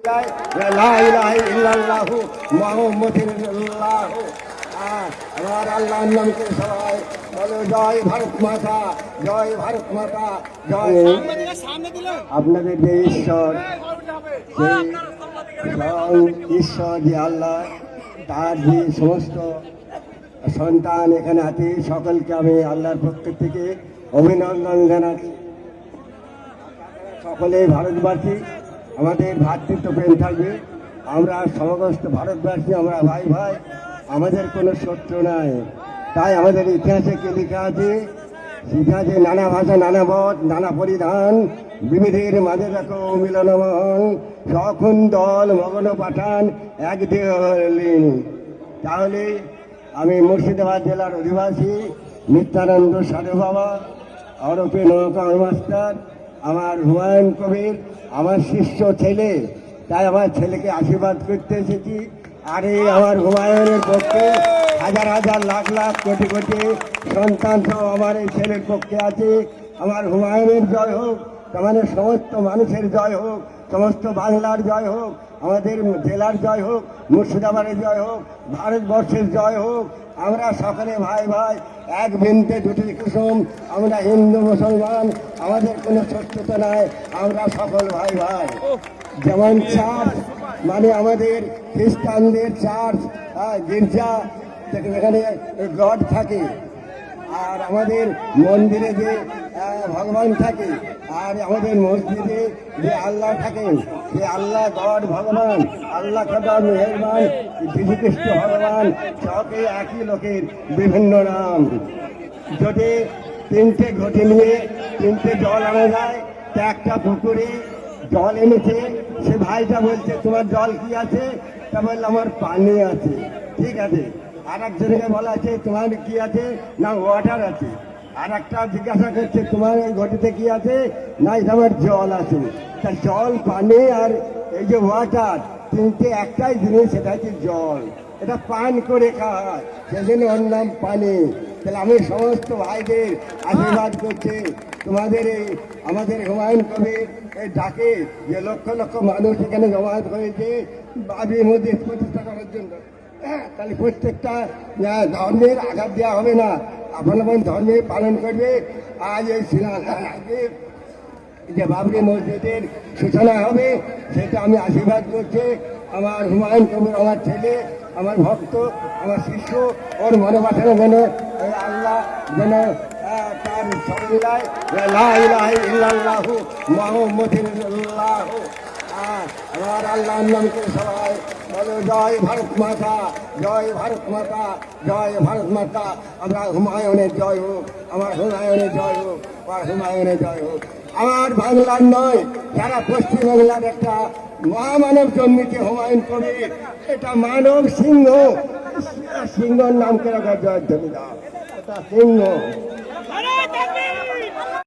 আমার আল্লাহর নামকে সবাই বলো জয় ভারত মাতা, জয় ভারত মাতা, জয়। আপনাদের যে ঈশ্বর, ঈশ্বর যে আল্লাহ, তার যে সমস্ত সন্তান এখানে আছে, সকলকে আমি আল্লাহর পক্ষ থেকে অভিনন্দন জানাচ্ছি। সকলে ভারতবাসী, আমাদের ভ্রাতৃত্ব প্রেম থাকবে। আমরা সমস্ত ভারতবাসী, আমরা ভাই ভাই, আমাদের কোনো শত্রু নাই। তাই আমাদের ইতিহাসে কে লেখা আছে, ইতিহাসে নানা ভাষা, নানা মত, নানা পরিধান, বিবিধের মাঝে দেখো মিলনমন, সখন দল মগন পাঠান এক দেহ হলেন। তাহলে আমি মুর্শিদাবাদ জেলার অধিবাসী নিত্যানন্দ সাধু বাবা ওরফে নৌকা মাস্টার, আমার হুমায়ুন কবির আমার শিষ্য ছেলে, তাই আমার ছেলেকে আশীর্বাদ করতে এসেছি। আর এই আমার হুমায়ুনের পক্ষে হাজার হাজার লাখ লাখ কোটি কোটি সন্তান সহ আমার এই ছেলের পক্ষে আছে। আমার হুমায়ুনের জয় হোক, মানে সমস্ত মানুষের জয় হোক, সমস্ত বাংলার জয় হোক, আমাদের জেলার জয় হোক, মুর্শিদাবাদের জয় হোক, ভারতবর্ষের জয় হোক। আমরা সকলে ভাই ভাই, এক বৃন্তে দুটি কুসুম। আমরা হিন্দু মুসলমান, আমাদের কোনো শত্রুতা নাই, আমরা সকল ভাই ভাই। যেমন চার্চ, মানে আমাদের খ্রিস্টানদের চার্চ, গির্জা, এখানে গড থাকে, আর আমাদের মন্দিরে যে ভগবান থাকে, আর আমাদের মসজিদে যে আল্লাহ থাকেন, সে আল্লাহ গড ভগবান, আল্লাহ খোদা মেহেরবান, যীশু খ্রিস্ট ভগবান, সবই একই লোকের বিভিন্ন নাম। যদি তিনটে ঘটি নিয়ে তিনটে জল আনা যায়, তা একটা পুকুরে জল এনেছে, সে ভাইটা বলছে তোমার জল কি আছে? তা বললো আমার পানি আছে। ঠিক আছে। আর একজনকে বলা আছে তোমার কি আছে? না ওয়াটার আছে। আর একটা জিজ্ঞাসা করছে তোমার এই ঘটিতে কি আছে? না এটা আমার জল আছে। তা জল, পানি আর এই যে ওয়াটার, তিনটে একটাই জিনিস, সেটা হচ্ছে জল। এটা পান করে খাওয়া হয়, সেজন্য ওর নাম পানি। তাহলে আমি সমস্ত ভাইদের আশীর্বাদ করছি, তোমাদের এই আমাদের হুমায়ুন কবির এই ডাকে যে লক্ষ লক্ষ মানুষ এখানে জমায়েত হয়েছে বাবরি মসজিদ প্রতিষ্ঠা করার জন্য, তাহলে প্রত্যেকটা ধর্মের আঘাত দেওয়া হবে না, আপন আপন ধর্মে পালন করবে। আজ এই আগে যে বাবরি মসজিদের সূচনা হবে, সেটা আমি আশীর্বাদ করছি। আমার হুমায়ুন কবির আমার ছেলে, আমার ভক্ত, আমার শিষ্য, ওর মনে বাঁচানো যেন আল্লাহ যেন তার সবিলায় লা ইলাহা ইল্লাল্লাহু মুহাম্মাদুর রাসূলুল্লাহ। আমার আল্লাহর নামকে সবাই বলো জয় ভারত মাতা, জয় ভারত মাতা, জয় ভারত মাতা। আমরা হুমায়ুনের জয় হোক, আমার হুমায়ুনের জয় হোক, আমার হুমায়ুনের জয় হোক। আমার বাংলার নয়, যারা পশ্চিমবাংলার একটা মহামানব জন্মিতে হুমায়ুন কবির, এটা মানব সিংহ, সিংহর নাম করে জয় ধরে দাও, এটা সিংহ।